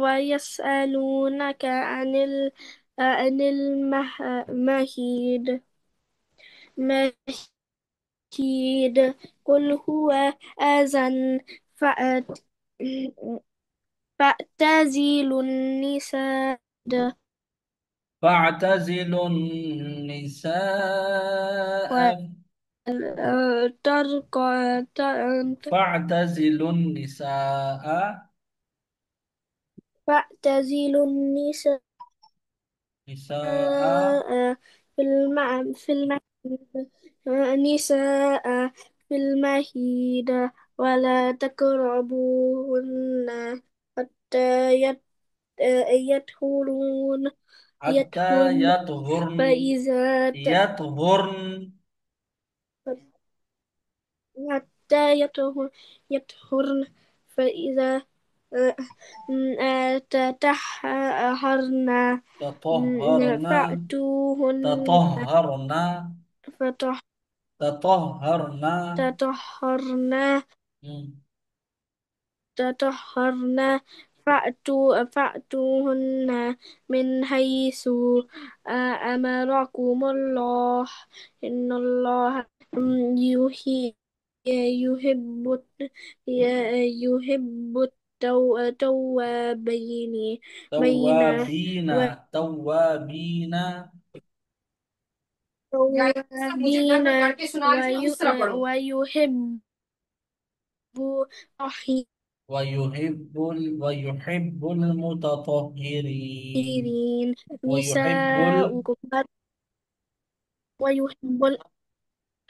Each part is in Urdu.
ويسألونك عن المهيد. مهيد. قل هو أذى. فأت- فاعتزلوا النساء. فاعتزلوا النساء. والترك. فاعتزلوا النساء. فاعتزلوا النساء نساء. في نساء في المهيد. ولا تقربوهن حتى يطهرون. حتى يطهرن. يطهرن. فإذا يطهرن. حتى يطهرن. فإذا آه، تطهرن. تطهرن. فأتوهن. تطهرن. تطهرن. فتطهرن. مم. تطهرن. فأتوهن من حيث أمركم الله. إن الله يحيي يحب التوابين بين توابين. توابين. والتوابين ويحب ويحب المتطهرين. الطاهرين. ويحب نساؤكم. ويحب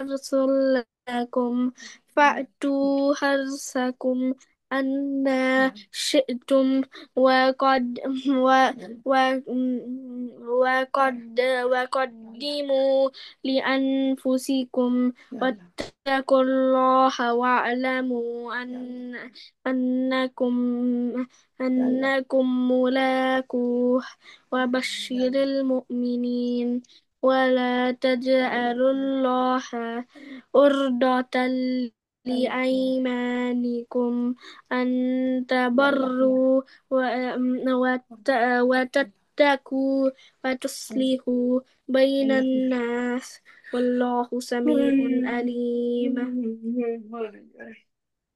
يرسل لكم. فأتوا حرثكم أن شئتم. وقد و و وقدموا لأنفسكم واتقوا الله واعلموا أنكم ملاقوه. وبشر المؤمنين. ولا تجعلوا الله عرضة لأيمانكم أن تبروا وتتقوا وتصلحوا بين الناس. والله سميع عليم.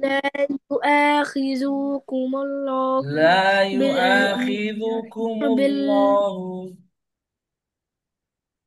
لا يؤاخذكم الله لا بال يؤاخذكم بال الله.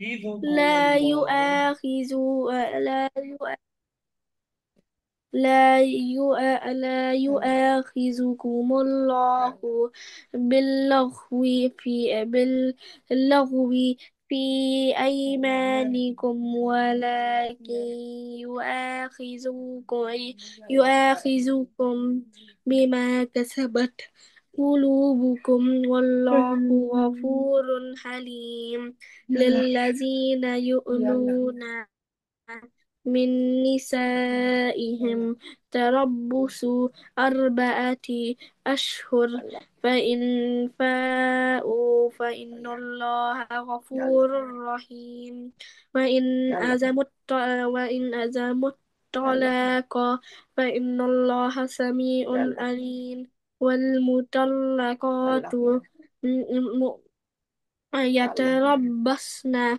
يؤاخذكم لا الله. يؤاخذ لا لا يؤاخذكم الله باللغو باللغو في أيمانكم، ولكن يؤاخذكم بما كسبت قلوبكم. والله غفور حليم. للذين يؤلون من نسائهم تربص 4 أشهر. فإن فاءوا فإن الله غفور رحيم. وإن أزموا الطلاق فإن الله سميع عليم. والمطلقات يتربصن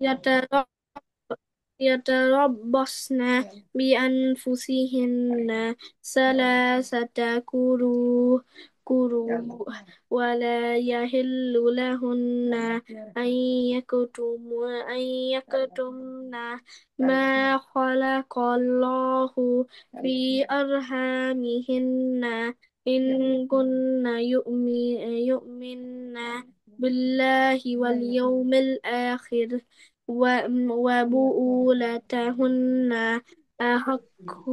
يتربصن يتربصن بأنفسهن ثلاثة قروء ولا يحل لهن أن يكتمن ما خلق الله في أرحامهن إن كن يؤمن بالله واليوم الآخر وبؤولتهن أحق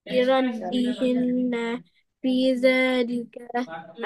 بردهن في ذلك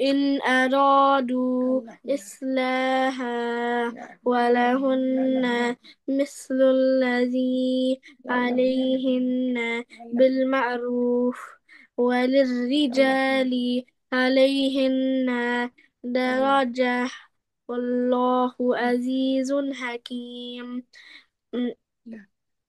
إن أرادوا إصلاحا ولهن مثل الذي عليهن بالمعروف وللرجال عليهن درجة والله عزيز حكيم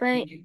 فإن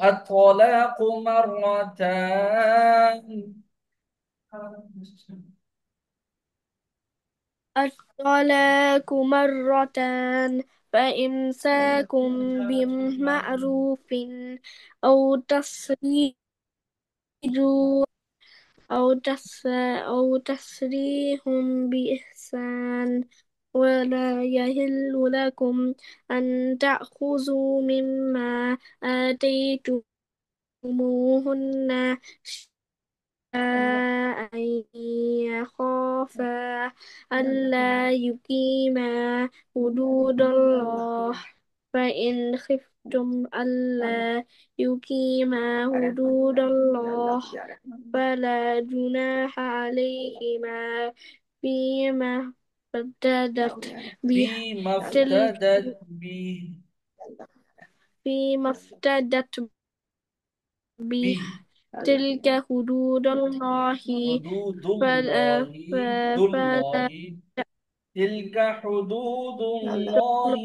الطلاق مرتان الطلاق مرتان فإمساك بمعروف أو تسريح أو تسريح بإحسان ولا يحل لكم أن تأخذوا مما آتيتموهن أن يخافا ألا يقيما حدود الله فإن خفتم ألا يقيما حدود الله فلا جناح عليهما فيما افتدت به فيما تلك افتدت به فيما افتدت به به تلك حدود الله حدود فلا الله فلا الله تلك حدود الله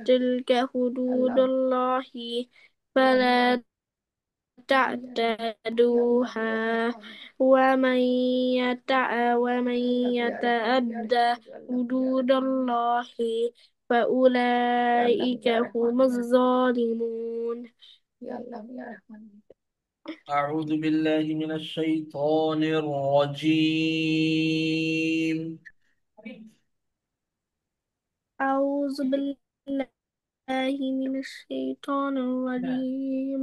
تلك حدود الله فلا تعتدوها ومن يتعد حدود الله فأولئك هم الظالمون أعوذ بالله من الشيطان الرجيم أعوذ بالله من الشيطان الرجيم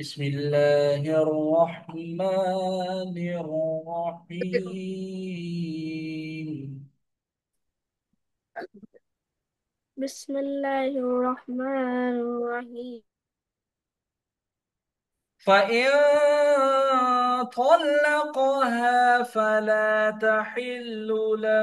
بسم الله الرحمن الرحيم بسم الله الرحمن الرحيم فإن طلقها فلا تحل له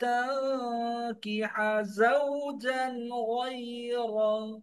تنكح زوجا غيره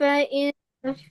فإن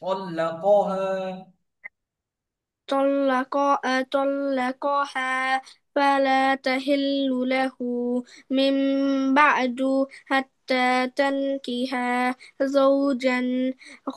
طلقها طلقها فلا تحل له من بعد حتى تنكح زوجا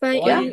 فإن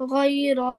غيره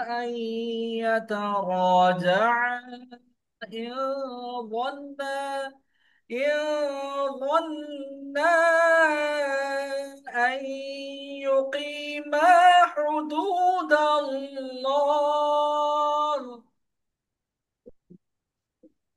أن يتراجعا إن ظنا إن ظنا أن يقيما حدود الله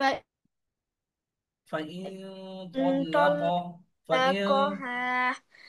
فإن فإن طلق فإن طلقها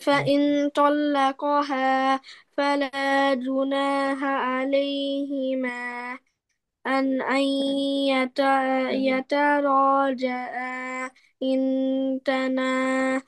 فإن طلقها فلا جناح عليهما أن يتراجع إن تنا أن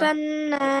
تنا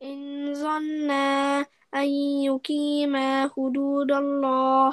إن ظنا أن يقيم حدود الله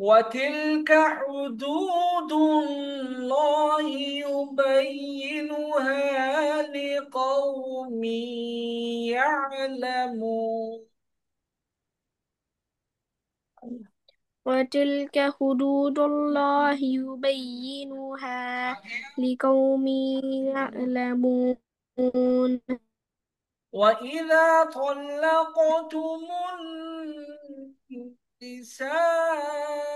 وتلك حدود الله يبينها لقوم يعلمون. وتلك حدود الله يبينها لقوم يعلمون وإذا طلقتم النساء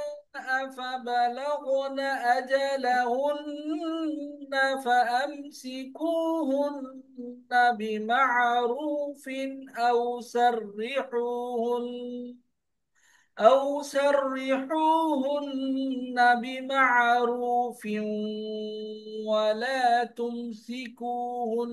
فبلغن أجلهن فأمسكوهن بمعروف أو سرحوهن بمعروف ولا تمسكوهن.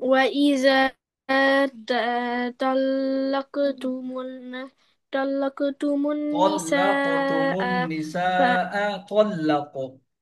وإذا طلقتم طلقتم طلقتم النساء النساء طلق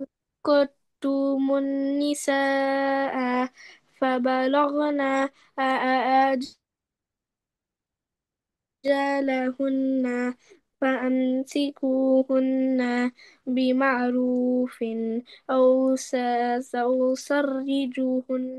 فطلقتم النساء فبلغن أجلهن فأمسكوهن بمعروف أو أو سرجوهن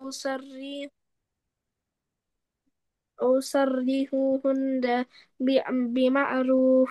أو سري أو سرحوهن بمعروف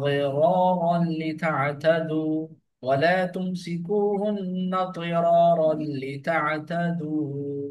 ضرارا لتعتدوا. ولا تمسكوهن ضرارا لتعتدوا.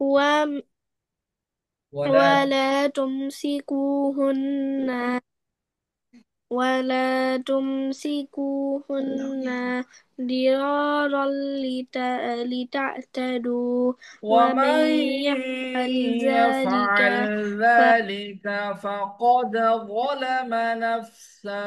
و ولا ولا تمسكوهن ولا تمسكوهن ضرارا لتعتدوا ومن ومن يفعل ذلك يفعل ذلك فقد ظلم نفسه.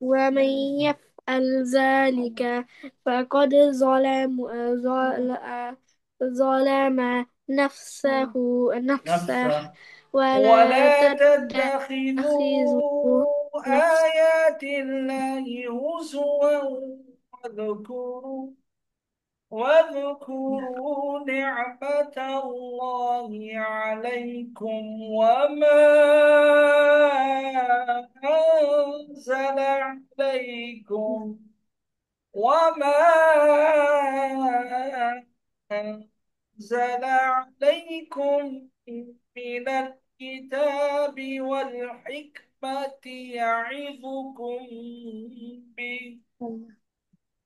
ومن يفعل ذلك فقد ظلم نفسه نفسه. ولا ولا تتخذوا تتخذوا نفس آيات الله هزوا. واذكروا نعمة الله عليكم وما أنزل عليكم من الكتاب والحكمة يعظكم به.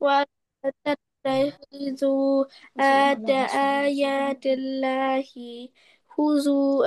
ولا تتخذوا آيات الله هزوا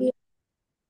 الله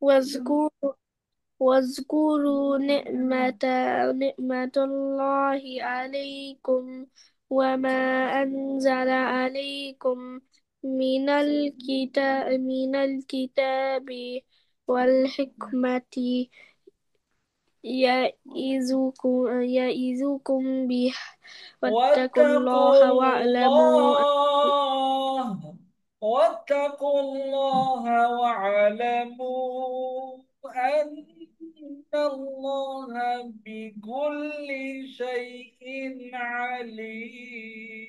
واذكروا واذكروا نعمة الله عليكم وما أنزل عليكم من الكتاب والحكمة يعظكم به واتقوا واتقوا الله واعلموا الله، واتقوا الله واعلموا أن الله بكل شيء عليم.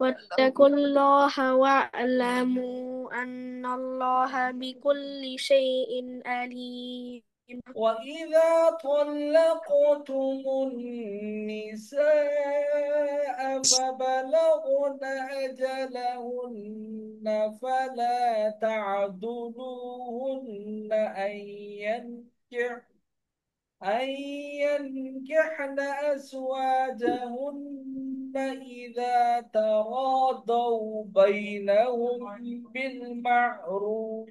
واتقوا الله واعلموا أن الله بكل شيء عليم. وإذا طلقتم النساء فبلغن أجلهن فلا تعضلوهن أن ينكحن أزواجهن إذا تراضوا بينهم بالمعروف.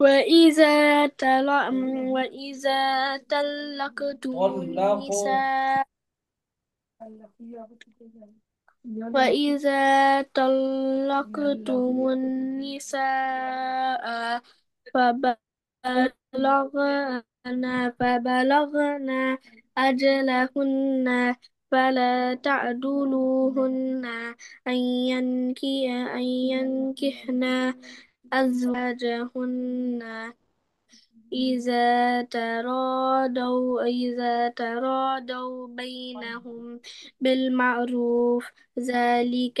وإذا طلقتم طلقوا النساء وإذا طلقتم النساء فبلغن أجلهن فلا تعدلوهن أن ينكحن أزواجهن إذا تراضوا بينهم بالمعروف ذلك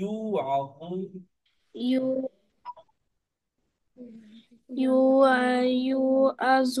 يوعظ. يو يوعظ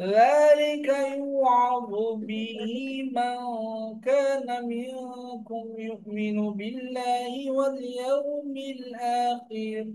ذلك يوعظ به من كان منكم يؤمن بالله واليوم الآخر.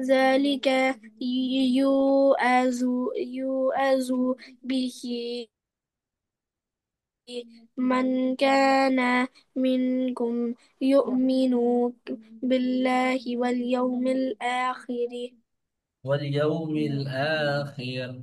ذلك يوعظ به من كان منكم يؤمن بالله واليوم الآخر واليوم الآخر،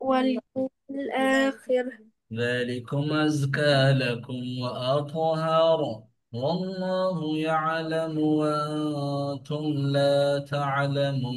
واليوم الآخر ذلكم أزكى لكم وأطهر والله يعلم وأنتم لا تعلمون.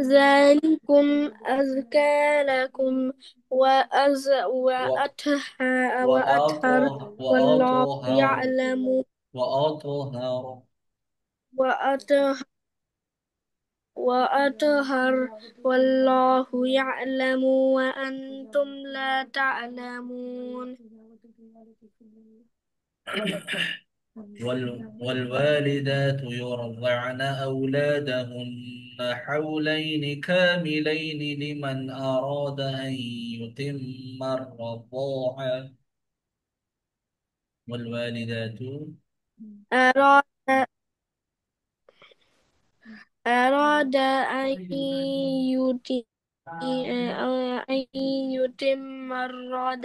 ذلكم أزكى لكم و- وأطهر والله وأطهر يعلم وأطهر. وأطهر وأطهر والله يعلم وأنتم لا تعلمون. والوالدات يرضعن أولادهن حولين كاملين لمن أراد أن يتم الرضاعة. والوالدات أراد أن يتم الرضاعة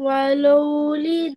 والولد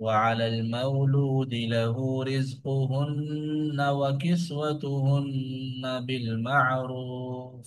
وعلى المولود له رزقهن وكسوتهن بالمعروف،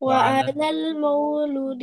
وعلى وعلى المولود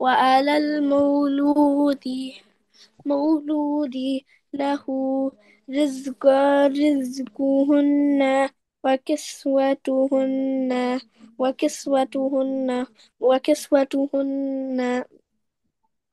وعلى المولود مولود له رزقهن وكسوتهن وكسوتهن وكسوتهن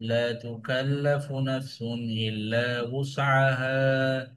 لا تكلف نفس إلا وسعها،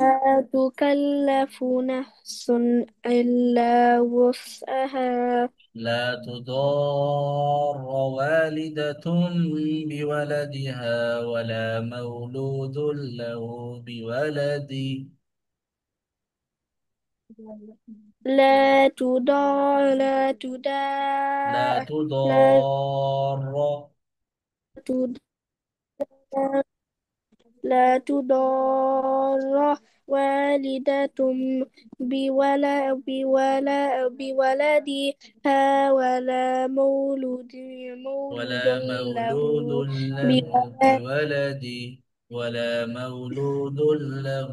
لا تكلف نفس إلا وسعها لا تضار والدة بولدها ولا مولود له بولد. لا لا تضار. تدار لا تضار والدة بولدها ولا مولود ولا له مولود له بولد بولد. ولا مولود له،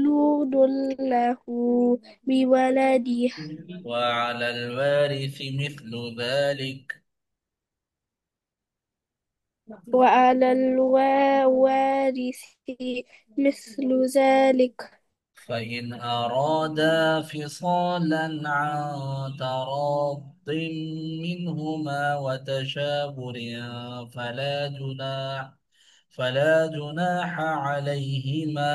مولود له بولده وعلى الوارث مثل ذلك. وعلى الوارث مثل ذلك فإن أرادا فصالا عن تراض منهما وتشاور فلا جناح فلا جناح عليهما،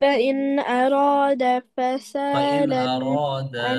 فإن أراد فإن فسالا أرادا, عن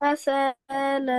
فسالا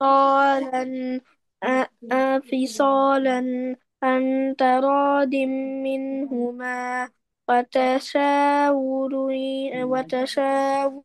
فصالا فصالا عن تراض منهما وتشاور وتشاور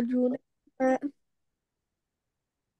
جناح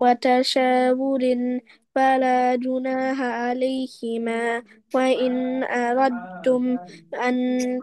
وتشاور فلا جناح عليهما وإن أردتم أن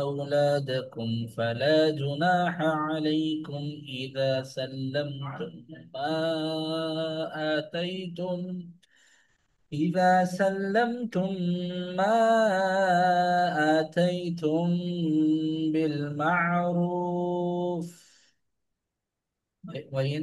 أولادكم فلا جناح عليكم آتيتم إذا سلمتم ما آتيتم بالمعروف، وإن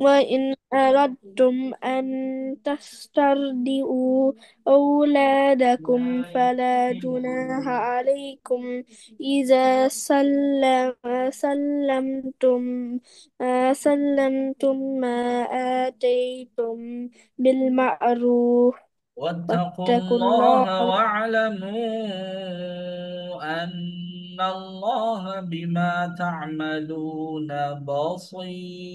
وإن أردتم أن تسترضعوا أولادكم فلا جناح عليكم إذا سلمتم ما آتيتم بالمعروف واتقوا واتقوا الله الله واعلموا أن الله بما تعملون بصير،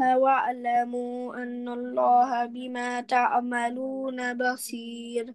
واعلموا أن الله بما تعملون بصير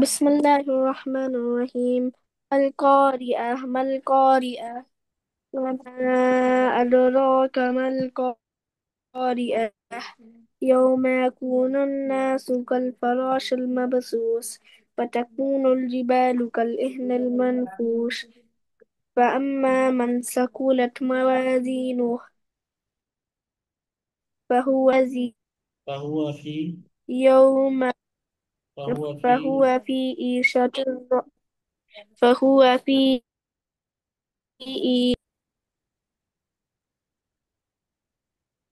بسم الله الرحمن الرحيم القارئة ما القارئة وما أدراك ما القارئة يوم يكون الناس كالفراش المبثوث فتكون الجبال كالإهن المنفوش فأما من ثقلت موازينه فهو زي فهو في يوم فهو في فهو في عيشة فهو في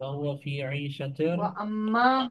فهو في عيشة وأما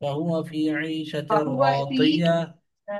فهو في عيشة فهو في راضية.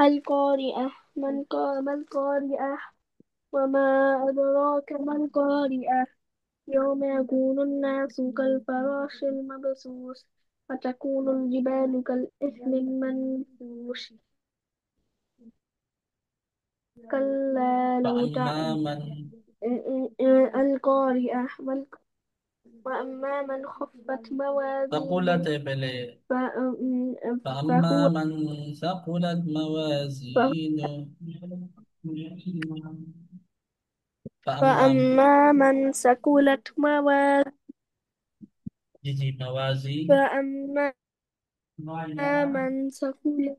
القارئة ما القارئة وما أدراك ما القارئة يوم يكون الناس كالفراش المبثوث وتكون الجبال كالإهل المنفوش كلا لو فأما تعلم من القارئة وأما من خفت ثقلت موازينه بلي فأما فهو من ثقلت موازينه فأما فأما من ثقلت موازينه جي موازي فأما من ثقلت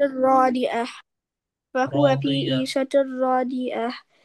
راضية فهو في راضية عيشة راضية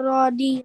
راضية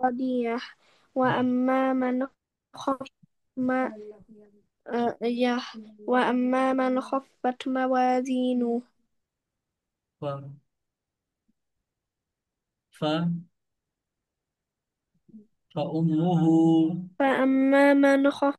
راضية وأما من خف ما يح وأما من خفت موازينه ف ف فأمه فأما من خفت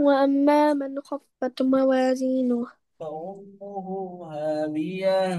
وأما من خفت موازينه فأمه هاوية।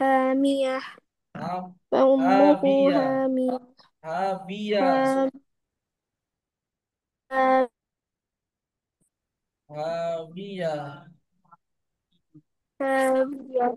هامية ها فأمه هاوية هامية هاوية هام- هاوية هامية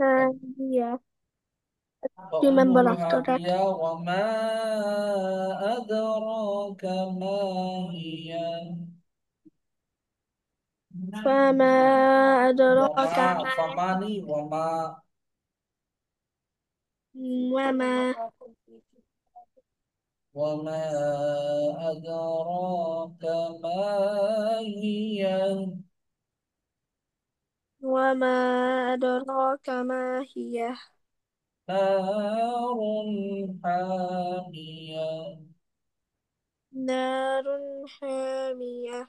هامية remember فأمه after that هاوية وما أدراك ما هي فما أدراك وما ما فماني وما وما وما أدراك ما هي وما أدراك ما هي نار حامية। نار حامية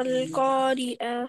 القارئة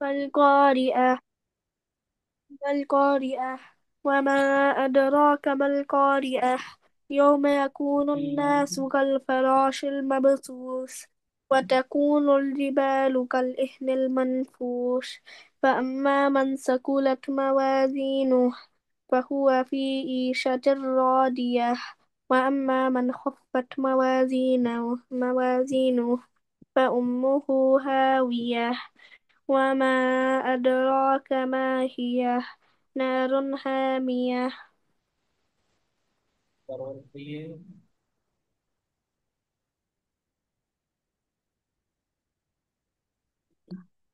فالقارئة ما القارئة وما أدراك ما القارئة يوم يكون الناس كالفراش المبثوث وتكون الجبال كالإهن المنفوش فأما من ثقلت موازينه فهو في عيشة راضية وأما من خفت موازينه فأمه هاوية وما أدراك ما هي نار حامية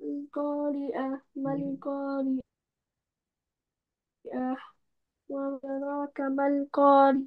القارئة ما القارئة وما أدراك ما القارئة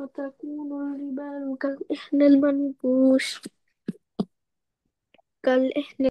وتكون الجبال كالإحن المنفوش كالإحن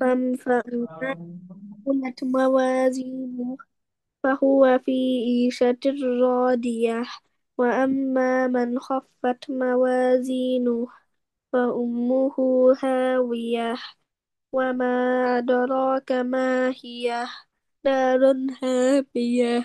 فأما ثقلت موازينه فهو في عيشة راضية وأما من خفت موازينه فأمه هاوية وما أدراك ما هي نار هامية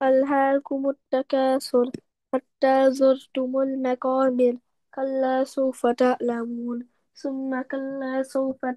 ألهاكم التكاثر حتى زرتم المقابر كلا سوف تعلمون ثم كلا سوف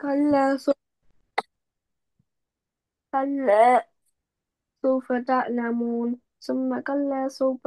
كلا كلا سوف تعلمون ثم كلا سوف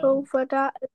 سوف تعلمون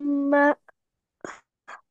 ثم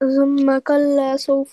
ثم كلا سوف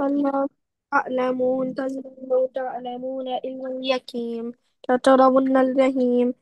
كلا تعلمون علم اليقين لترون الجحيم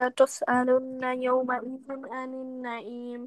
لتسألن يومئذ عن النعيم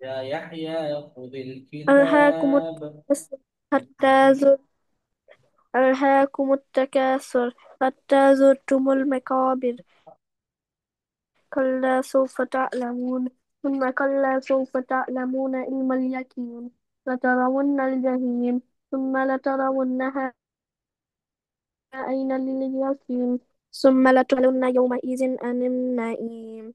يا يحيى خذ ألهاكم الكتاب। التكاثر حتى زر ألهاكم التكاثر حتى زرتم المقابر كلا سوف تعلمون ثم كلا سوف تعلمون علم اليقين لترون الجحيم ثم لترونها عين اليقين ثم لتسألن يومئذ عن النعيم.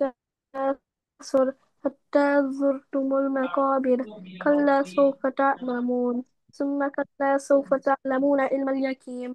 تكاثر حتى زرتم المقابر كلا سوف تعلمون ثم كلا سوف تعلمون علم اليقين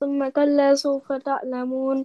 ثم كلا سوف تعلمون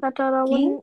لترون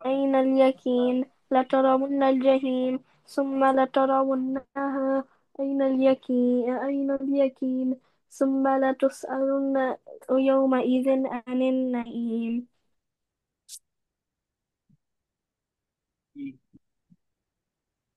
أين اليقين لترون الجحيم ثم لترونها أين اليقين ثم لتسألن يومئذ عن النعيم.